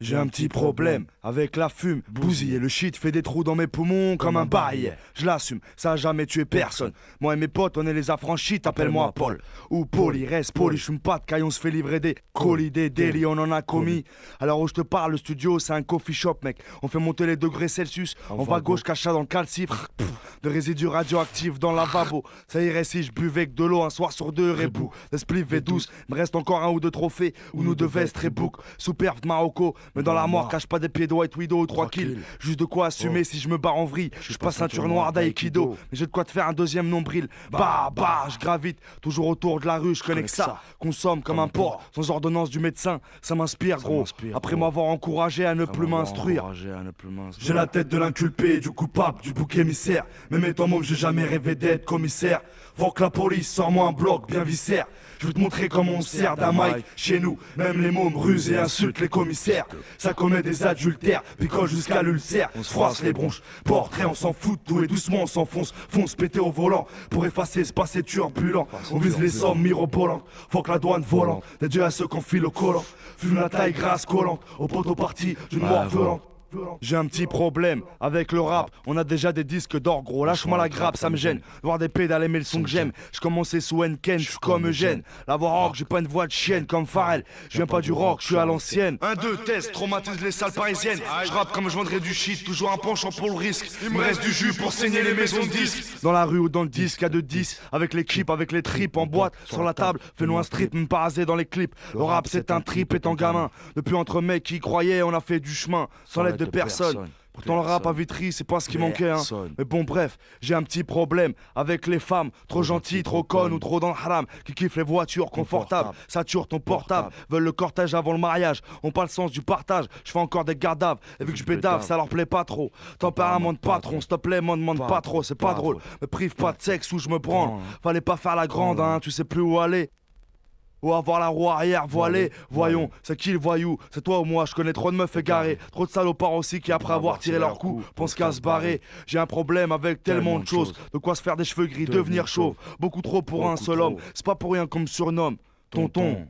J'ai un petit problème avec la fume, bousillé. Le shit fait des trous dans mes poumons comme un bail. Je l'assume, ça a jamais tué personne. Moi et mes potes, on est les affranchis, t'appelles-moi Paul. Ou Poli, reste poli, je fume pas de caille, on se fait livrer des colis, des délits, on en a commis. Alors où je te parle, le studio, c'est un coffee shop, mec. On fait monter les degrés Celsius, on va gauche, cacha dans le calcifre. De résidus radioactifs dans le lavabo. Ça irait si je buvais que de l'eau un soir sur deux, rebou. L'esprit V12, me reste encore un ou deux trophées, ou nous deux vestes, rebook. Superbe Marocco. Mais dans l'armoire, cache pas des pieds de White Widow ou 3 kills. Juste de quoi assumer si je me barre en vrille. Je passe ceinture noire d'Aïkido. Mais j'ai de quoi te faire un deuxième nombril. Bah, je gravite toujours autour de la rue, je connais que ça. Consomme comme un porc, sans ordonnance du médecin. Ça m'inspire, gros. Après m'avoir encouragé à ne plus m'instruire. J'ai la tête de l'inculpé, du coupable, du bouc émissaire. Même étant môme, j'ai jamais rêvé d'être commissaire. Faut que la police sort-moi un bloc bien viscère. Je vais te montrer comment on se sert d'un mic chez nous. Même les mômes rusent et insultent les commissaires. Ça commet des adultères, picole jusqu'à l'ulcère. On se froisse les bronches, portrait on s'en fout de tout et doucement on s'enfonce. Fonce péter au volant pour effacer ce passé turbulent. On vise les sommes mirobolantes, faut que la douane volante. Dédié à ceux qu'on file au collant. Fume la taille grasse collante, au poteau parti d'une mort violente. J'ai un petit problème avec le rap. On a déjà des disques d'or, gros. Lâche-moi la grappe, ça me gêne. Voir des pédales aimer le son que j'aime. Je commençais sous Enken, je suis comme Eugène. La voix rock, j'ai pas une voix de chienne comme Pharrell. Je viens pas du rock, je suis à l'ancienne. 1-2 test, traumatise les salles parisiennes. Je rappe comme je vendrais du shit, toujours un penchant pour le risque. Il me reste du jus pour saigner les maisons de disques. Dans la rue ou dans le disque, y'a de 10. Avec l'équipe, avec les tripes en boîte. Sur la table, fais-nous un strip, me paraser dans les clips. Le rap c'est un trip étant gamin. Depuis entre mecs qui y croyaient, on a fait du chemin. Sans l'aide de personne. Pourtant le rap à Vitry c'est pas ce qui manquait hein. Mais bon bref, j'ai un petit problème avec les femmes. Trop gentilles, trop connes ou trop dans le haram. Qui kiffent les voitures confortables, saturent ton portable. Veulent le cortège avant le mariage. On pas le sens du partage, je fais encore des gardaves. Et vu que je bédave ça leur plaît pas trop. Tempérament de patron, s'il te plaît m'en demande pas trop. C'est pas drôle, me prive pas de sexe où je me branle. Fallait pas faire la grande hein, tu sais plus où aller. Ou avoir la roue arrière voilée. Voyons, c'est qui le voyou? C'est toi ou moi? Je connais trop de meufs égarées. Trop de salopards aussi qui après avoir tiré leur coup pensent qu'à se barrer. J'ai un problème avec tellement de choses. De quoi se faire des cheveux gris, devenir chauve. Beaucoup trop pour un seul homme. C'est pas pour rien qu'on me surnomme Tonton.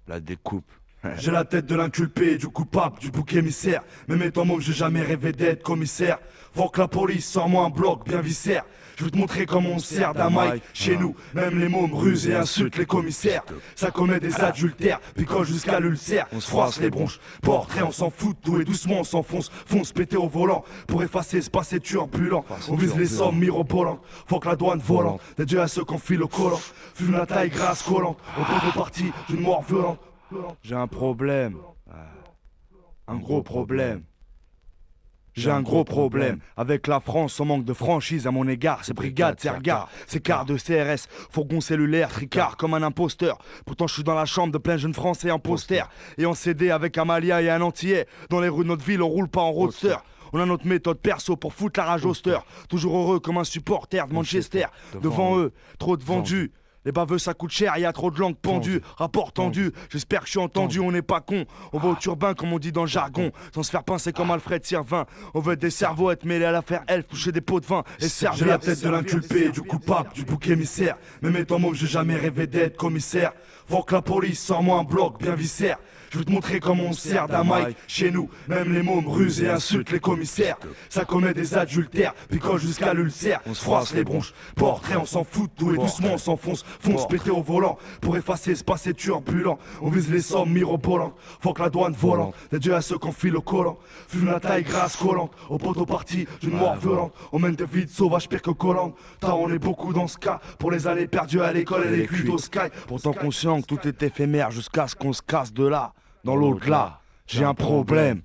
La découpe. J'ai la tête de l'inculpé, du coupable, du bouc émissaire. Même étant môme, j'ai jamais rêvé d'être commissaire. Faut que la police sort-moi un bloc bien viscère. Je vais te montrer comment on se sert d'un mic chez nous. Même les mômes rusent et insultent les commissaires. Ça commet des adultères, picole jusqu'à l'ulcère. On se froisse les bronches, portrait on s'en fout de tout et doucement on s'enfonce. Fonce péter au volant pour effacer ce passé turbulent. On vise les sommes mirobolantes, faut que la douane volante. Dédié à ceux qu'on file au collant. Fume la taille grasse collante, au poteau parti d'une mort violente. J'ai un problème, un gros problème. J'ai un gros problème avec la France, on manque de franchise à mon égard. C'est brigade, c'est regard, c'est quart de CRS, fourgon cellulaire, tricard comme un imposteur. Pourtant je suis dans la chambre de plein jeunes français en poster et en CD avec un Malien et un Antillais. Dans les rues de notre ville on roule pas en roadster. On a notre méthode perso pour foutre la rage au stir. Toujours heureux comme un supporter de Manchester. Devant eux, trop de vendus. Les baveux ça coûte cher, y a trop de langues pendues. Rapport tendu, j'espère que je suis entendu, on n'est pas con. On va au turbin comme on dit dans le jargon. Sans se faire pincer comme Alfred Sirvin. On veut être des cerveaux, être mêlés à l'affaire elfe, toucher des pots de vin et servir. J'ai la tête de l'inculpé, du coupable, du bouc émissaire. Même étant môme, j'ai jamais rêvé d'être commissaire. Faut que la police sort-moi un bloc bien viscère. Je vais te montrer comment on se sert d'un mic chez nous. Même les mômes rusent et insultent les commissaires. Ça commet des adultères, picole jusqu'à l'ulcère. On se froisse les bronches, portrait on s'en fout de tout et doucement on s'enfonce. Fonce péter au volant pour effacer ce passé turbulent. On vise les sommes mirobolantes, faut que la douane volante. Dédié à ceux qu'on file au collant. Fume la taille grasse collante, au poteau parti d'une mort violente. On mène des vies sauvages pire que Collant. On est beaucoup dans ce cas, pour les années perdues à l'école et les cuites au sky. Pourtant conscient que tout est éphémère jusqu'à ce qu'on se casse de là. Dans l'au-delà, j'ai un problème.